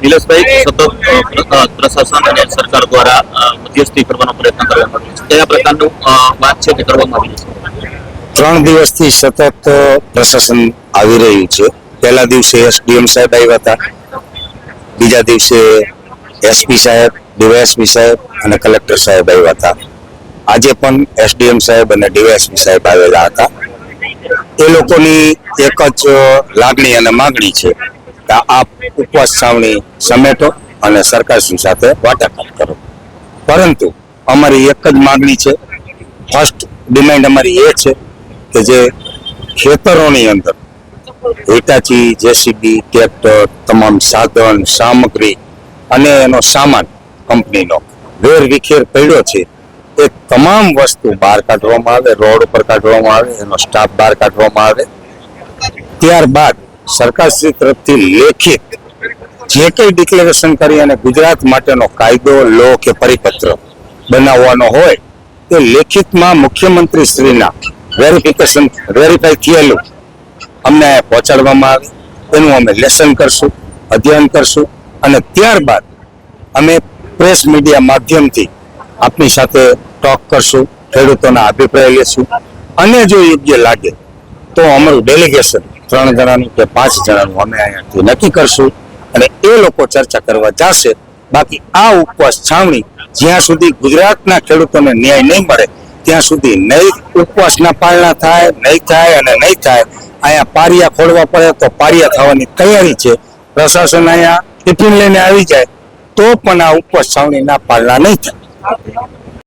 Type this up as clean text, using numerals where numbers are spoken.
નિલેશભાઈ, સતત પ્રશાસન અને સરકાર દ્વારા મધ્યસ્થી કરવાનો પ્રયત્ન કરવામાં આવ્યો છે. કયા પ્રકારનું વાત છે કે કરવામાં આવી છે? 3 દિવસથી સતત પ્રશાસન આવી રહ્યું છે. પહેલા દિવસે એસડીએમ સાહેબ આવ્યા હતા, બીજા દિવસે એસપી સાહેબ, ડીવાયએસપી સાહેબ અને કલેક્ટર સાહેબ આવ્યા હતા. આજે પણ એસડીએમ સાહેબ અને ડીવાયએસપી સાહેબ આવેલા હતા. એ લોકોની એક જ લાગણી અને માંગણી છે કે આ ઉપવાસ છાવણી સમેટો અને સરકારશ્રી સાથે વાટાઘાટ કરો. પરંતુ અમારી એક જ માંગણી છે, ફર્સ્ટ ડિમાન્ડ અમારી એ છે કે જે ખેતરોની અંદર હિટાચી, જેસીબી, ટ્રેક્ટર, તમામ સાધન સામગ્રી અને એનો સામાન કંપનીનો વેર વિખેર પડ્યો છે, એ તમામ વસ્તુ બહાર કાઢવામાં આવે, રોડ ઉપર કાઢવામાં આવે, એનો સ્ટાફ બહાર કાઢવામાં આવે. ત્યારબાદ સરકારશ્રી તરફથી લેખિત જે કંઈ ડિક્લેરેશન કરી અને ગુજરાત માટેનો કાયદો, લો કે પરિપત્ર બનાવવાનો હોય તે લેખિતમાં મુખ્યમંત્રી શ્રીના વેરીફાઈ થયેલું અમને પહોંચાડવામાં આવે. એનું અમે લેસન કરશું, અધ્યયન કરશું અને ત્યારબાદ અમે પ્રેસ મીડિયા માધ્યમથી આપની સાથે ટોક કરશું, ખેડૂતોના અભિપ્રાય લેશું અને જો યોગ્ય લાગે તો અમારું ડેલિગેશન 3 જણાનું કે 5 જણાનું અમે અહીંયાથી નક્કી કરશું અને એ લોકો ચર્ચા કરવા જશે. બાકી આ ઉપવાસ છાવણી જ્યાં સુધી ગુજરાતના ખેડૂતોને ન્યાય નહીં મળે ત્યાં સુધી નહીં ઉપવાસના પાલના થાય, નહીં થાય અને નહીં થાય. અહીંયા પારિયા ખોલવા પડે તો પારિયા થવાની તૈયારી છે. પ્રશાસન અહીંયા ટિફિન લઈને આવી જાય તો પણ આ ઉપવાસ છાવણીના પાલના નહીં થાય.